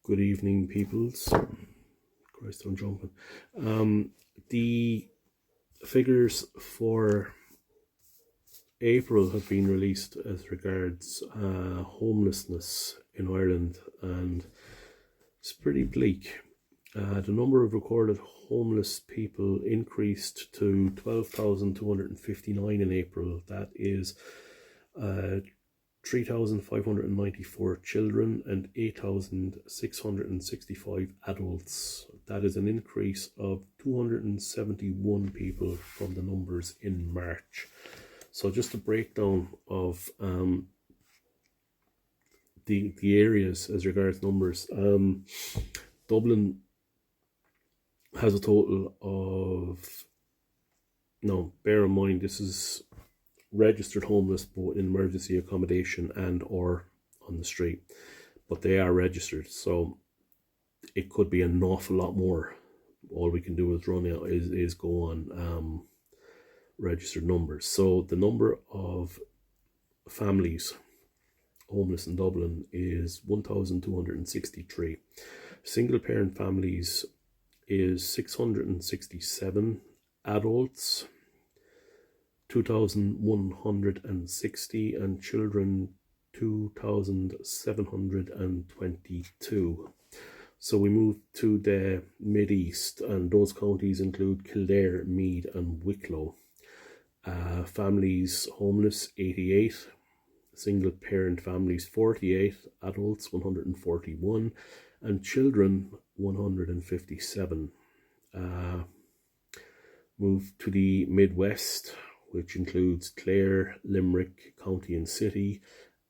Good evening, peoples. Christ, I'm jumping. The figures for April have been released as regards homelessness in Ireland, and it's pretty bleak. The number of recorded homeless people increased to 12,259 in April. That is 3,594 children and 8,665 adults. That is an increase of 271 people from the numbers in March. So just a breakdown of the areas as regards numbers. Dublin has a total of, no, bear in mind this is registered homeless both in emergency accommodation and or on the street, but they are registered, so it could be an awful lot more. All we can do is run out is go on registered numbers. So the number of families homeless in Dublin is 1,263. Single parent families is 667, adults 2,160, and children 2,722. So we move to the Mid-East, and those counties include Kildare, Meath and Wicklow. Families homeless 88, single parent families 48, adults 141, and children 157. Move to the Midwest, which includes Clare, Limerick, County and City,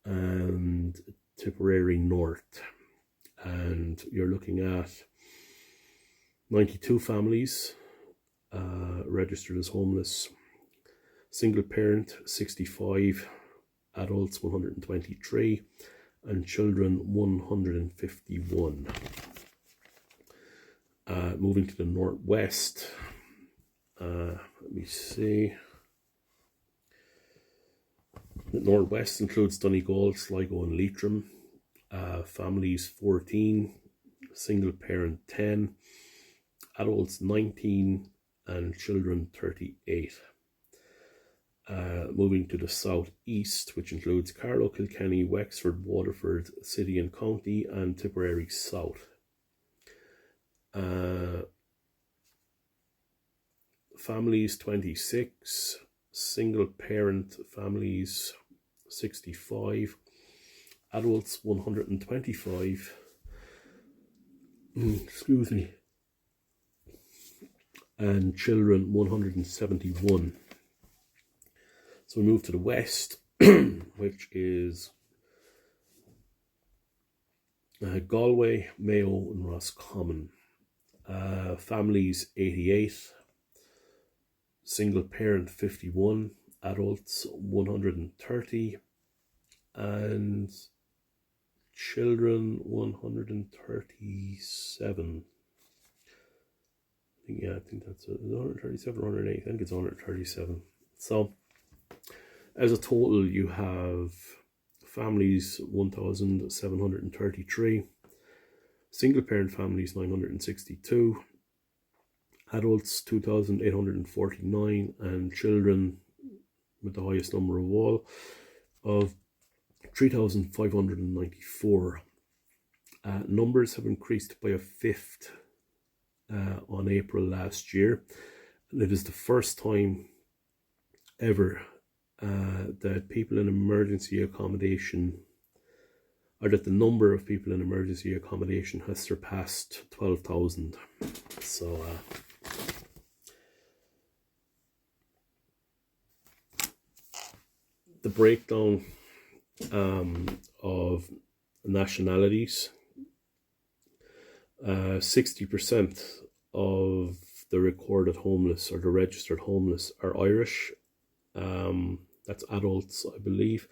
and Tipperary North. And you're looking at 92 families registered as homeless. Single parent 65, adults 123, and children 151. Moving to the Northwest, let me see. The Northwest includes Donegal, Sligo and Leitrim. Families 14, single parent 10, adults 19, and children 38. Moving to the Southeast, which includes Carlow, Kilkenny, Wexford, Waterford, City and County, and Tipperary South. Families 26, single parent families 65, adults 125, excuse me, and children 171. So we move to the West, which is Galway, Mayo and Roscommon. Families 88, single parent 51, adults 130, and children 137. I think that's it. 137 or 108. I think it's 137. So as a total, you have families 1,733, single parent families 962, adults 2,849, and children, with the highest number of all, of 3,594. Numbers have increased by a fifth on April last year, and it is the first time ever that people in emergency accommodation, or that the number of people in emergency accommodation has surpassed 12,000. So the breakdown of nationalities, 60% of the recorded homeless or the registered homeless are Irish. That's adults, I believe.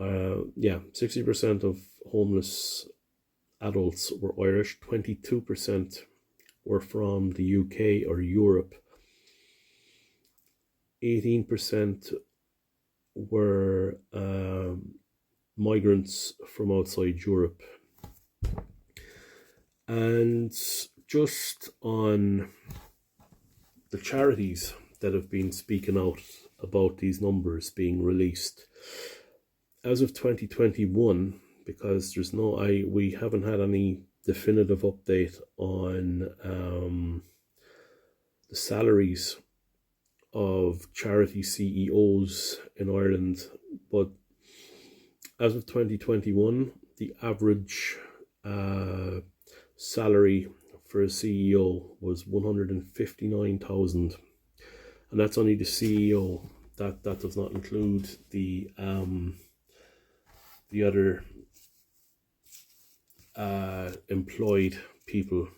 60% of homeless adults were Irish. 22% were from the UK or Europe. 18% were migrants from outside Europe. And just on the charities that have been speaking out about these numbers being released, as of 2021, because we haven't had any definitive update on the salaries of charity CEOs in Ireland, but as of 2021, the average salary for a CEO was 159,000, and that's only the CEO. That does not include the other employed people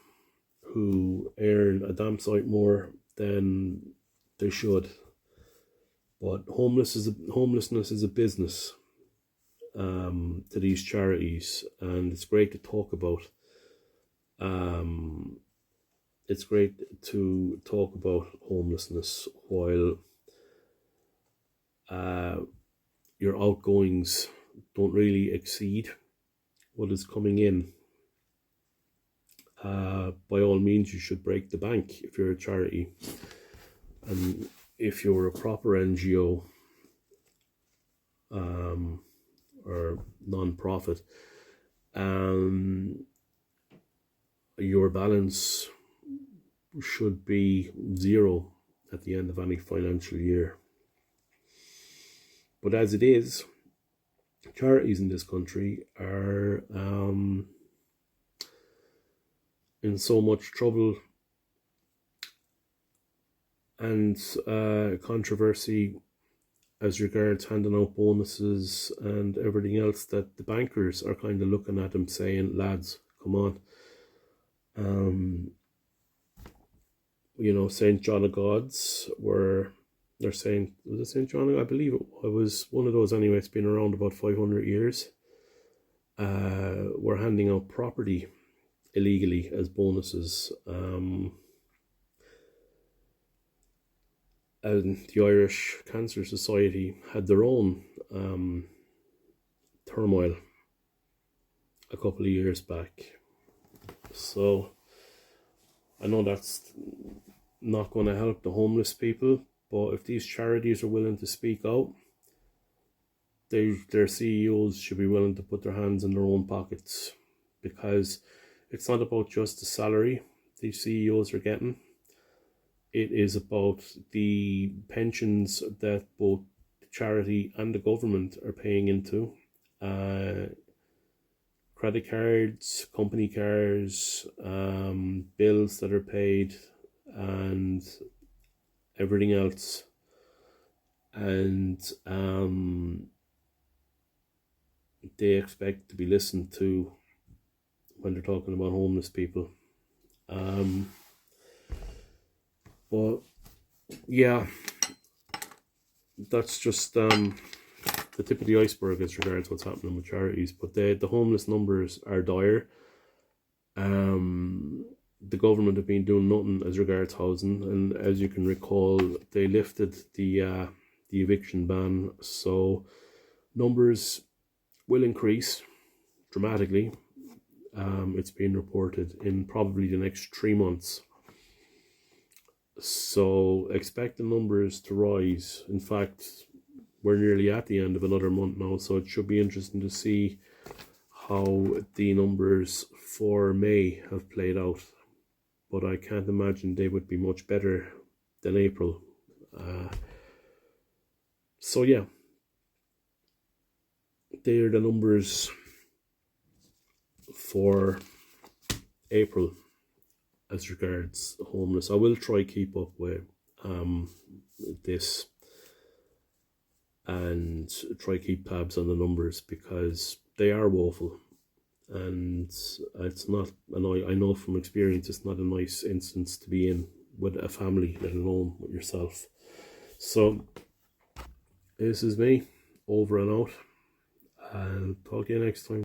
who earn a damn sight more than they should. But homelessness is a business to these charities, and it's great to talk about. It's great to talk about homelessness while your outgoings don't really exceed what is coming in. By all means, you should break the bank if you're a charity. And if you're a proper NGO or non-profit, your balance should be zero at the end of any financial year. But as it is, charities in this country are in so much trouble and controversy as regards handing out bonuses and everything else that the bankers are kind of looking at them saying, lads, come on. St. John of God's they're saying, was it St. John? I believe it was one of those anyway. It's been around about 500 years. We're handing out property illegally as bonuses. And the Irish Cancer Society had their own turmoil a couple of years back. So I know that's not going to help the homeless people, but if these charities are willing to speak out, their CEOs should be willing to put their hands in their own pockets, because it's not about just the salary these CEOs are getting. It is about the pensions that both the charity and the government are paying into. Credit cards, company cars, bills that are paid, and everything else. And they expect to be listened to when they're talking about homeless people. But yeah, that's just the tip of the iceberg as regards what's happening with charities. But the homeless numbers are dire. The government have been doing nothing as regards housing, and as you can recall, they lifted the eviction ban, so numbers will increase dramatically. It's been reported in probably the next 3 months. So expect the numbers to rise. In fact, we're nearly at the end of another month now, so it should be interesting to see how the numbers for May have played out. But I can't imagine they would be much better than April. So yeah, they are the numbers for April as regards homeless. I will try keep up with this and try keep tabs on the numbers, because they are woeful, and it's not, and I know from experience it's not a nice instance to be in with a family, let alone with yourself. So this is me, over and out. I'll talk to you next time.